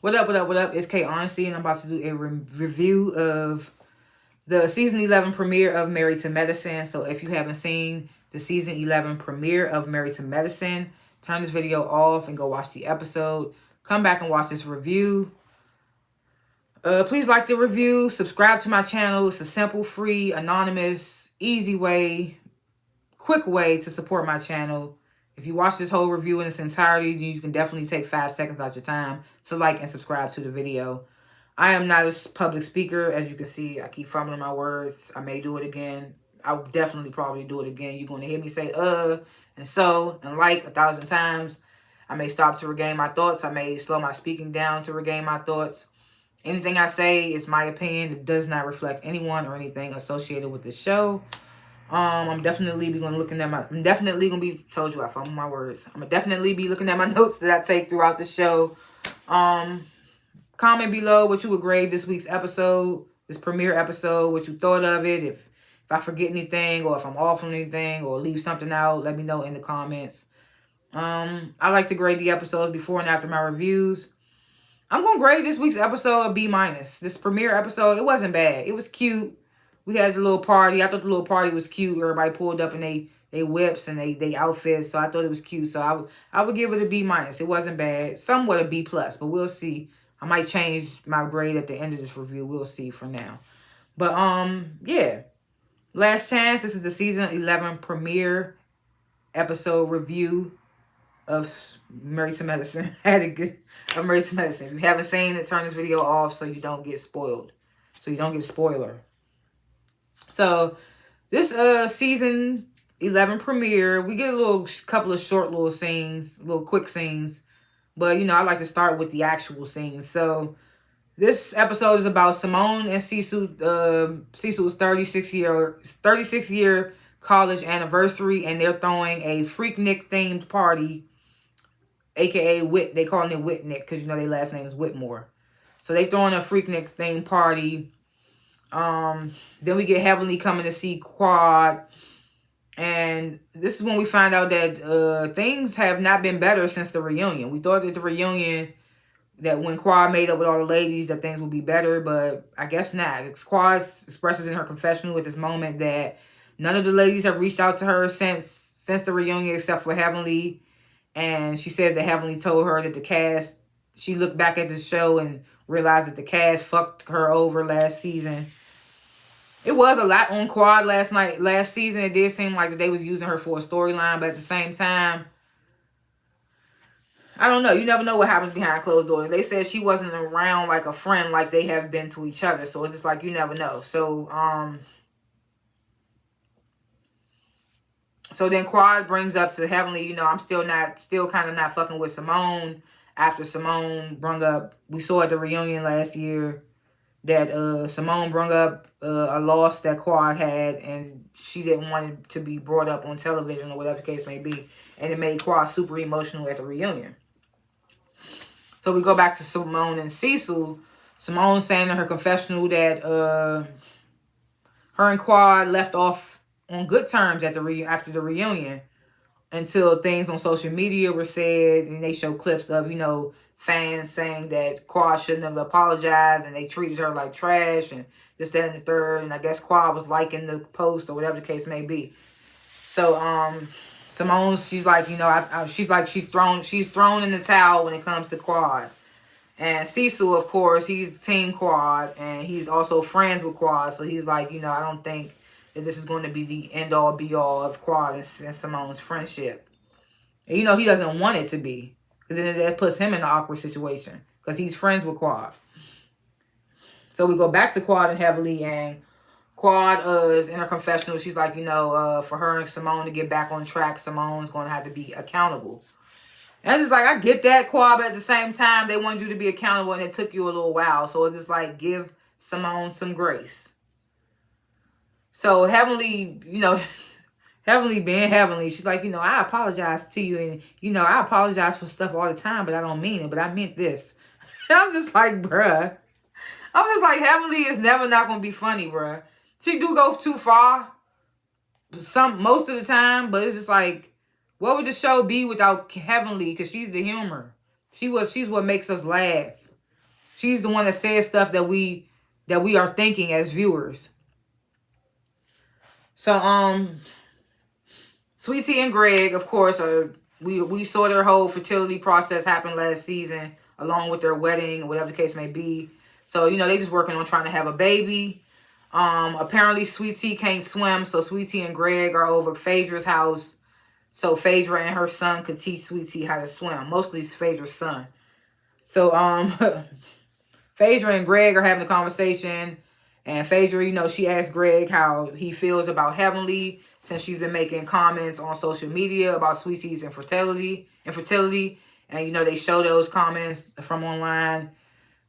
What up, what up, what up? It's K.Honesty, and I'm about to do a review of the season 11 premiere of Married to Medicine. So if you haven't seen the season 11 premiere of Married to Medicine, turn this video off and go watch the episode. Come back and watch this review. Please like the review, subscribe to my channel. It's a simple, free, anonymous, easy way, quick way to support my channel. If you watch this whole review in its entirety, you can definitely take 5 seconds out your time to like and subscribe to the video. I am not a public speaker. As you can see, I keep fumbling my words. I may do it again. I'll definitely probably do it again. You're going to hear me say, and so, and like 1,000 times. I may stop to regain my thoughts. I may slow my speaking down to regain my thoughts. Anything I say is my opinion. It does not reflect anyone or anything associated with the show. I'm definitely going to looking at my. I'm definitely going to be. Told you I fumble my words. I'm gonna definitely be looking at my notes that I take throughout the show. Comment below what you would grade this week's episode, this premiere episode, what you thought of it. If I forget anything or if I'm off on anything or leave something out, let me know in the comments. I like to grade the episodes before and after my reviews. I'm going to grade this week's episode a B-. This premiere episode, it wasn't bad. It was cute. We had the little party. I thought the little party was cute. Everybody pulled up in they whips and they outfits. So I thought it was cute. So I would give it a B-. It wasn't bad. Somewhat a B+, but we'll see. I might change my grade at the end of this review. We'll see for now. But yeah. Last chance. This is the season 11 premiere episode review of Married to Medicine. Of Married to Medicine. If you haven't seen it, turn this video off so you don't get spoiled. So you don't get a spoiler. So this season 11 premiere, we get a couple of short little scenes, little quick scenes. But, you know, I like to start with the actual scenes. So this episode is about Simone and Cecil. Cecil's 36-year college anniversary, and they're throwing a Freaknik themed party, aka Whit. They calling it Whitnick because, you know, their last name is Whitmore. So they throwing a Freaknik themed party. Then we get Heavenly coming to see Quad. And this is when we find out that things have not been better since the reunion. We thought that the reunion, that when Quad made up with all the ladies, that things would be better, but I guess not. Quad expresses in her confessional at this moment that none of the ladies have reached out to her since the reunion except for Heavenly. And she says that Heavenly told her that the cast, she looked back at the show and realized that the cast fucked her over last season. It was a lot on Quad last season. It did seem like that they was using her for a storyline, but at the same time, I don't know. You never know what happens behind closed doors. They said she wasn't around like a friend like they have been to each other. So it's just like you never know. So then Quad brings up to Heavenly, you know, I'm still kind of not fucking with Simone. After Simone brung up, we saw at the reunion last year that Simone brung up a loss that Quad had, and she didn't want it to be brought up on television or whatever the case may be. And it made Quad super emotional at the reunion. So we go back to Simone and Cecil. Simone saying in her confessional that her and Quad left off on good terms after the reunion until things on social media were said, and they show clips of, you know, fans saying that Quad shouldn't have apologized and they treated her like trash and this, that, and the third. And I guess Quad was liking the post or whatever the case may be. So Simone, she's like, you know, she's thrown in the towel when it comes to Quad. And Cecil, of course, he's Team Quad, and he's also friends with Quad. So he's like, you know, I don't think that this is going to be the end-all, be-all of Quad and Simone's friendship. And, you know, he doesn't want it to be. Because then that puts him in an awkward situation. Because he's friends with Quad. So we go back to Quad and Heavenly, and Quad is in her confessional. She's like, you know, for her and Simone to get back on track, Simone's going to have to be accountable. And it's just like, I get that, Quad, but at the same time, they wanted you to be accountable, and it took you a little while. So it's just like, give Simone some grace. So Heavenly, you know, Heavenly being Heavenly, she's like, you know, I apologize to you, and, you know, I apologize for stuff all the time, but I don't mean it, but I meant this. I'm just like, bruh. I'm just like, Heavenly is never not going to be funny, bruh. She do go too far most of the time, but it's just like, what would the show be without Heavenly? Because she's the humor. She's what makes us laugh. She's the one that says stuff that we are thinking as viewers. So Sweet Tea and Greg, of course, we saw their whole fertility process happen last season, along with their wedding, whatever the case may be. So, you know, they just working on trying to have a baby. Apparently Sweet Tea can't swim, so Sweet Tea and Greg are over Phaedra's house. So Phaedra and her son could teach Sweet Tea how to swim. Mostly it's Phaedra's son. So Phaedra and Greg are having a conversation. And Phaedra, you know, she asked Greg how he feels about Heavenly, since she's been making comments on social media about Sweet Tea's infertility. And, you know, they show those comments from online.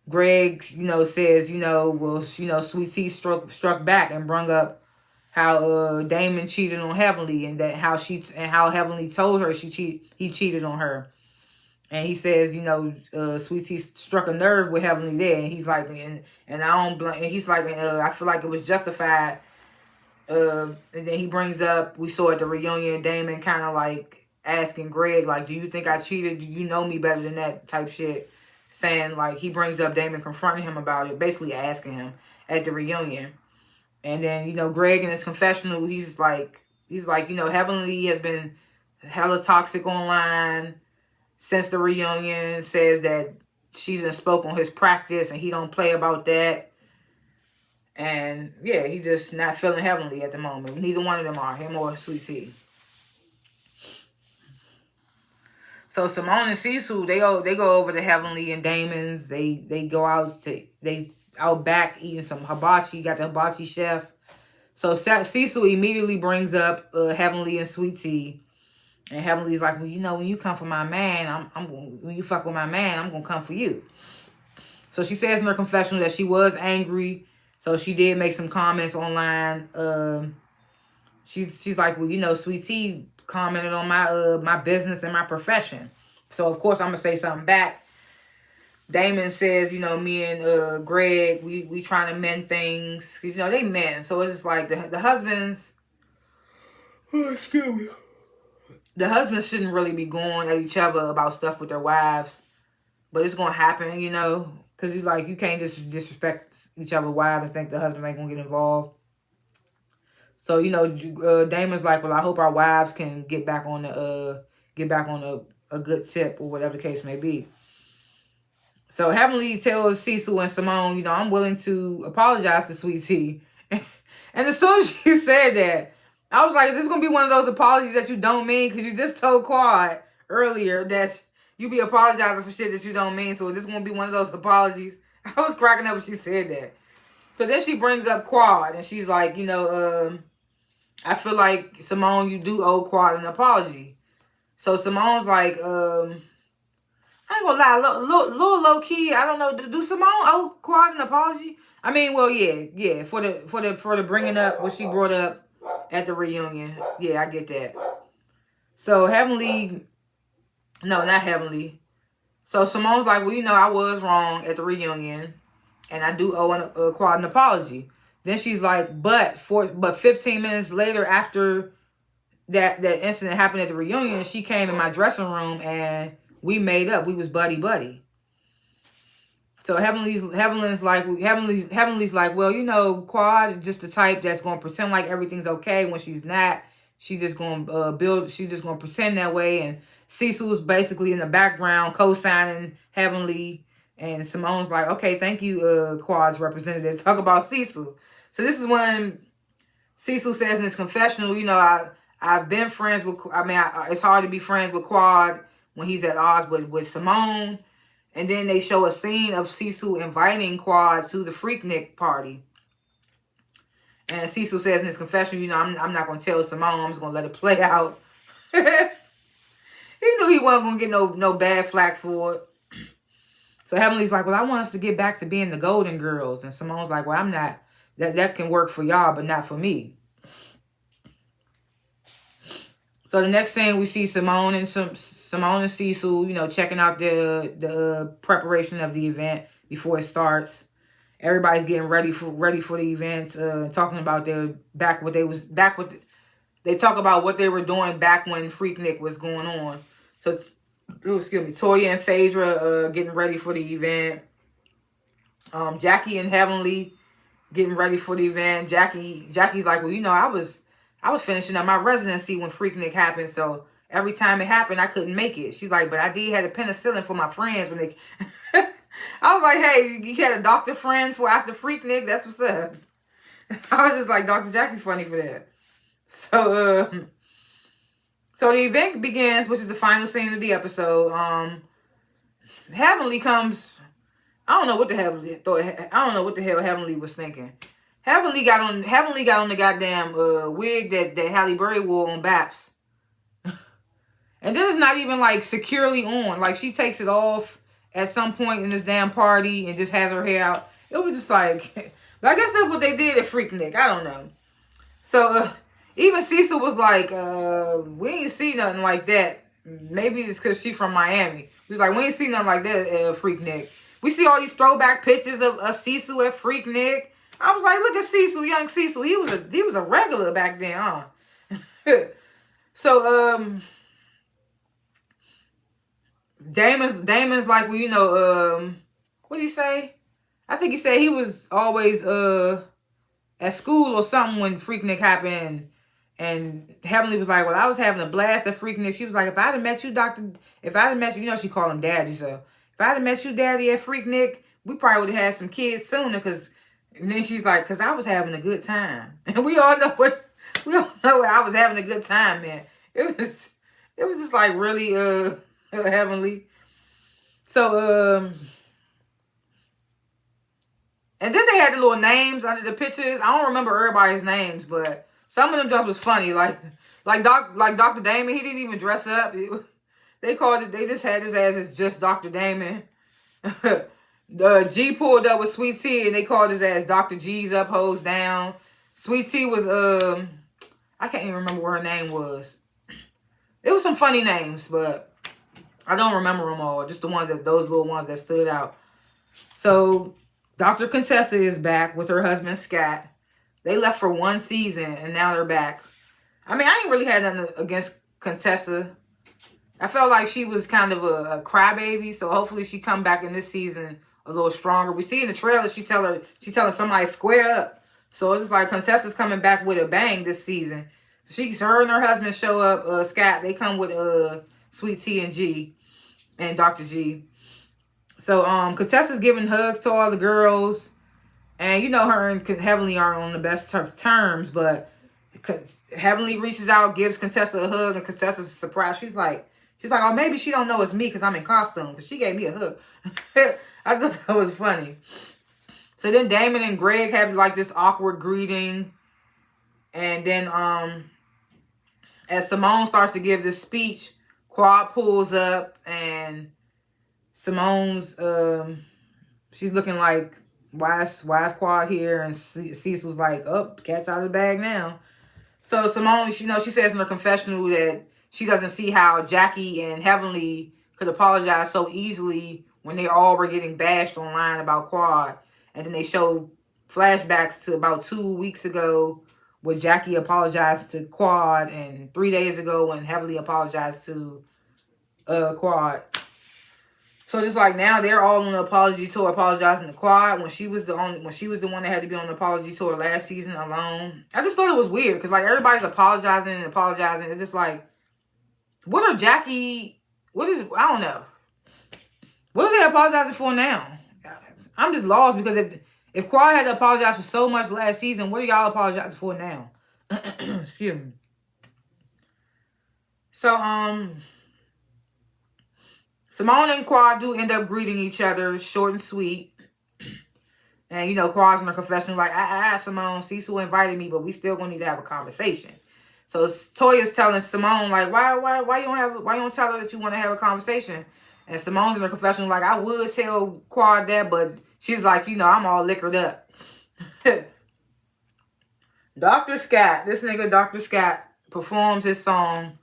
Greg, you know, says, you know, well, you know, Sweet Tea struck back and brung up how Damon cheated on Heavenly, and that how Heavenly told her he cheated on her. And he says, you know, Sweet Tea struck a nerve with Heavenly there. And he's like, and I don't blame, and he's like, I feel like it was justified. And then he brings up, we saw at the reunion, Damon kind of like asking Greg, like, do you think I cheated? You know me better than that type shit. Saying, like, he brings up Damon confronting him about it, basically asking him at the reunion. And then, you know, Greg in his confessional, he's like, you know, Heavenly has been hella toxic online since the reunion, says that she's done spoke on his practice and he don't play about that. And yeah, he just not feeling Heavenly at the moment. Neither one of them are, him or Sweet Tea. So Simone and Cecil, they go over to Heavenly and Damon's. They go out out back eating some hibachi. Got the hibachi chef. So Cecil immediately brings up Heavenly and Sweet Tea. And Heavenly's like, well, you know, when you come for my man, when you fuck with my man, I'm gonna come for you. So she says in her confessional that she was angry. So she did make some comments online. She's like, well, you know, Sweet Tea commented on my business and my profession. So of course I'm gonna say something back. Damon says, you know, me and Greg, we trying to mend things. You know, they men. So it's just like the husbands. Oh, excuse me. The husbands shouldn't really be going at each other about stuff with their wives. But it's going to happen, you know. Because you can't just disrespect each other's wives and think the husband ain't going to get involved. So, you know, Damon's like, well, I hope our wives can get back on a good tip or whatever the case may be. So Heavenly tells Cecil and Simone, you know, I'm willing to apologize to Sweet Tea. And as soon as she said that, I was like, this is going to be one of those apologies that you don't mean, because you just told Quad earlier that you be apologizing for shit that you don't mean. So this is going to be one of those apologies. I was cracking up when she said that. So then she brings up Quad, and she's like, you know, I feel like, Simone, you do owe Quad an apology. So Simone's like, I ain't gonna lie, little low key, I don't know, do Simone owe Quad an apology? I mean, well, yeah, for the bringing up what she brought up at the reunion. Yeah, I get that. So Heavenly, no, not Heavenly. So Simone's like, well, you know, I was wrong at the reunion, and I do owe Quad an apology. Then she's like, but 15 minutes later, after that incident happened at the reunion, she came in my dressing room and we made up. We was buddy. So Heavenly's like, well, you know, Quad is just the type that's gonna pretend like everything's okay when she's not. She's just gonna pretend that way. And Cecil's basically in the background co-signing Heavenly. And Simone's like, okay, thank you, Quad's representative. Talk about Cecil. So this is when Cecil says in his confessional, you know, I've been friends with, it's hard to be friends with Quad when he's at odds with Simone. And then they show a scene of Cecil inviting Quad to the Freaknik party. And Cecil says in his confession, you know, I'm not going to tell Simone. I'm just going to let it play out. He knew he wasn't going to get no bad flack for it. So Heavenly's like, well, I want us to get back to being the Golden Girls. And Simone's like, well, I'm not. That can work for y'all, but not for me. So the next thing we see Simone and Cecil, you know, checking out the preparation of the event before it starts. Everybody's getting ready for the event, talking about they talk about what they were doing back when Freaknik was going on. So Toya and Phaedra getting ready for the event. Jackie and Heavenly getting ready for the event. Jackie's like, well, I was finishing up my residency when Freaknik happened, so every time it happened, I couldn't make it. She's like, but I did have a penicillin for my friends when they. I was like, hey, you had a doctor friend for after Freaknik? That's what's up. I was just like, Dr. Jackie funny for that. So the event begins, which is the final scene of the episode. Heavenly comes. I don't know what the Heavenly thought. I don't know what the hell Heavenly was thinking. Heavenly got on the goddamn wig that Halle Berry wore on Baps. And this is not even like securely on. Like she takes it off at some point in this damn party and just has her hair out. It was just like, but I guess that's what they did at Freaknik. I don't know. So even Cecil was like, we ain't see nothing like that. Maybe it's because she's from Miami. He was like, we ain't see nothing like that at Freaknik. We see all these throwback pictures of Cecil at Freaknik. I was like, look at Cecil, young Cecil. He was a regular back then, huh? So Damon's like, well, what did he say? I think he said he was always at school or something when Freaknik happened. And Heavenly was like, well, I was having a blast at Freaknik. She was like, if I'd have met you, she called him Daddy, so if I'd have met you, Daddy, at Freaknik, we probably would have had some kids sooner. And then she's like, because I was having a good time. And we all know I was having a good time, man. It was just like really Heavenly. So and then they had the little names under the pictures. I don't remember everybody's names, but some of them just was funny. Like Dr. Damon, he didn't even dress up. They just had his ass as just Dr. Damon. G pulled up with Sweet Tea and they called his ass Dr. G's up, hoes down. Sweet Tea was, I can't even remember what her name was. It was some funny names, but I don't remember them all. Just those little ones that stood out. So Dr. Contessa is back with her husband, Scott. They left for one season and now they're back. I mean, I ain't really had nothing against Contessa. I felt like she was kind of a crybaby, so hopefully she come back in this season a little stronger. We see in the trailer she telling somebody square up. So it's just like Contessa's coming back with a bang this season. So her and her husband show up. Scott, they come with Sweet Tea and G and Dr. G. So Contessa's giving hugs to all the girls, and her and Heavenly aren't on the best terms, but Heavenly reaches out, gives Contessa a hug, and Contessa's surprised. She's like, oh, maybe she don't know it's me because I'm in costume, because she gave me a hug. I thought that was funny. So then Damon and Greg have like this awkward greeting. And then as Simone starts to give this speech, Quad pulls up and Simone's, she's looking like, why is Quad here? And Cecil's like, oh, cat's out of the bag now. So Simone, she says in her confessional that she doesn't see how Jackie and Heavenly could apologize so easily when they all were getting bashed online about Quad. And then they show flashbacks to about 2 weeks ago where Jackie apologized to Quad, and 3 days ago when Heavenly apologized to Quad. So just like now they're all on the apology tour apologizing to Quad when she was the one that had to be on the apology tour last season alone. I just thought it was weird because like everybody's apologizing and apologizing. It's just like, I don't know. What are they apologizing for now? I'm just lost because if Quad had to apologize for so much last season, what are y'all apologizing for now? Excuse me. So, Simone and Quad do end up greeting each other, short and sweet. And, Quad's in her confessional like, Simone, Cecil invited me, but we still gonna need to have a conversation. So Toya's telling Simone like, why you don't tell her that you want to have a conversation? And Simone's in her confessional like, I would tell Quad that, but she's like, I'm all liquored up. Dr. Scott, this nigga Dr. Scott performs his song.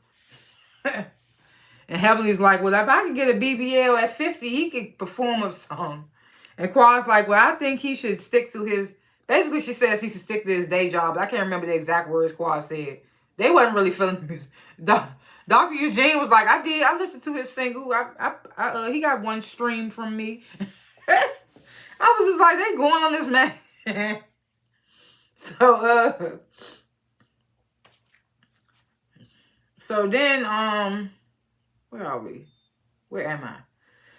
And Heavenly's like, well, if I can get a BBL at 50, he could perform a song. And Quad's like, well, I think he should stick to his... Basically, she says he should stick to his day job. I can't remember the exact words Quad said. They wasn't really feeling this. Dr. Eugene was like, I listened to his single. He got one stream from me. I was just like, they going on this man. So then, where are we? Where am I?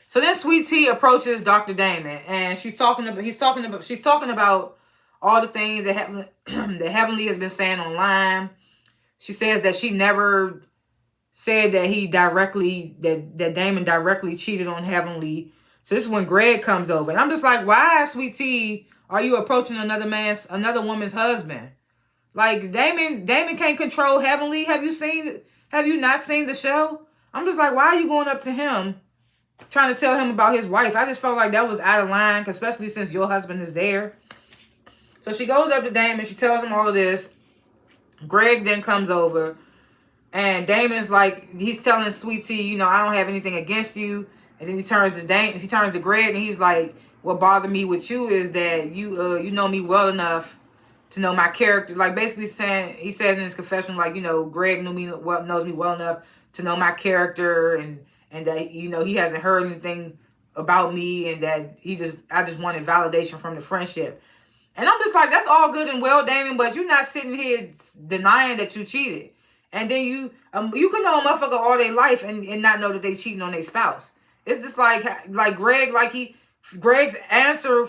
So then Sweet Tea approaches Dr. Damon, and she's talking about all the things that that Heavenly has been saying online. She says that she never said that that Damon directly cheated on Heavenly. So this is when Greg comes over, and I'm just like, why, Sweet Tea, are you approaching another woman's husband? Like, Damon can't control Heavenly. Have you not seen the show? I'm just like, why are you going up to him, trying to tell him about his wife? I just felt like that was out of line, especially since your husband is there. So she goes up to Damon. She tells him all of this. Greg then comes over. And Damon's like, he's telling Sweet Tea, I don't have anything against you. And then he turns to Greg, and he's like, what bothered me with you is that you know me well enough to know my character. Like, basically saying, he says in his confession, like, Greg knows me well enough to know my character, and that, he hasn't heard anything about me, and that I just wanted validation from the friendship. And I'm just like, that's all good and well, Damon, but you're not sitting here denying that you cheated. And then you can know a motherfucker all their life and not know that they cheating on their spouse. It's just like Greg, Greg's answer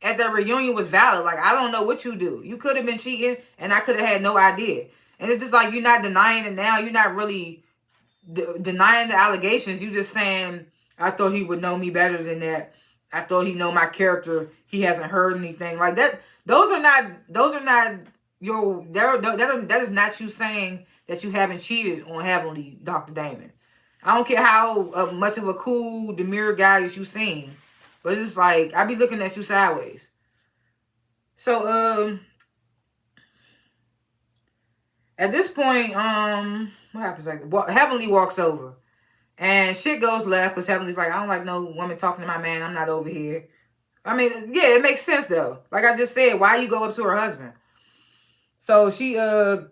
at that reunion was valid. Like, I don't know what you do. You could have been cheating, and I could have had no idea. And it's just like, you're not denying it now. You're not really denying the allegations. You just saying, I thought he would know me better than that. I thought he know my character. He hasn't heard anything like that. That is not you saying that you haven't cheated on Heavenly, Dr. Damon. I don't care how much of a cool, demure guy that you seem, but it's like, I be looking at you sideways. So, at this point, what happens? Heavenly walks over, and shit goes left, because Heavenly's like, I don't like no woman talking to my man. I'm not over here. I mean, yeah, it makes sense, though. Like I just said, why you go up to her husband? So she, Heavenly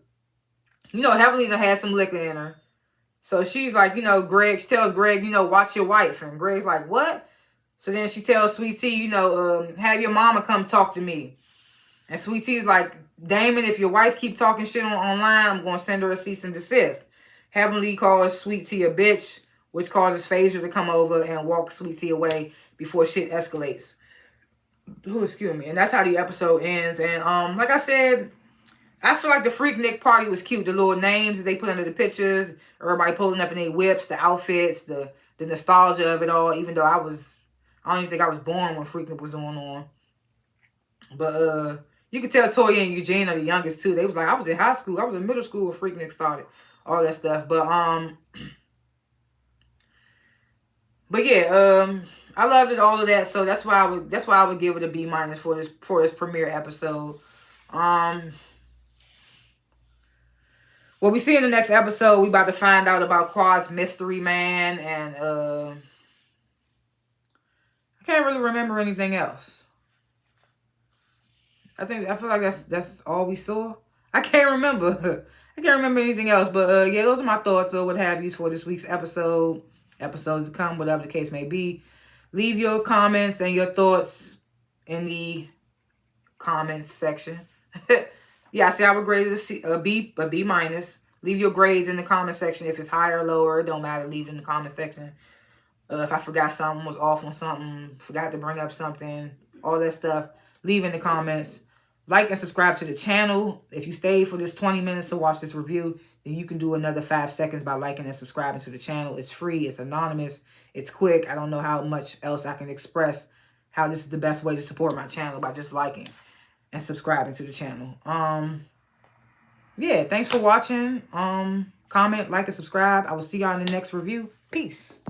done had some liquor in her. So she's like, she tells Greg, watch your wife. And Greg's like, what? So then she tells Sweet Tea, have your mama come talk to me. And Sweet Tea's like, Damon, if your wife keep talking shit online, I'm going to send her a cease and desist. Heavenly calls Sweet Tea a bitch, which causes Phaser to come over and walk Sweet Tea away before shit escalates. Excuse me. And that's how the episode ends. And like I said, I feel like the Freaknik party was cute. The little names that they put under the pictures, everybody pulling up in their whips, the outfits, the nostalgia of it all. Even though I don't even think I was born when Freaknik was going on. But you could tell Toya and Eugene are the youngest too. They was like, I was in high school, I was in middle school when Freaknik started. All that stuff. But yeah, I loved it, all of that. So that's why I would give it a B- for this premiere episode. What we see in the next episode, we about to find out about Quad's mystery man, and I can't really remember anything else. I feel like that's all we saw. I can't remember. I can't remember anything else. But yeah, those are my thoughts or what have yous for this week's episode. Episodes to come, whatever the case may be. Leave your comments and your thoughts in the comments section. Yeah, I say I would grade it a B-. Leave your grades in the comment section. If it's higher or lower, it don't matter. Leave it in the comment section. If I forgot something, was off on something, forgot to bring up something, all that stuff, leave in the comments. Like and subscribe to the channel. If you stayed for this 20 minutes to watch this review, then you can do another 5 seconds by liking and subscribing to the channel. It's free. It's anonymous. It's quick. I don't know how much else I can express how this is the best way to support my channel, by just liking and subscribing to the channel. Yeah, thanks for watching. Comment, like, and subscribe. I will see y'all in the next review. Peace.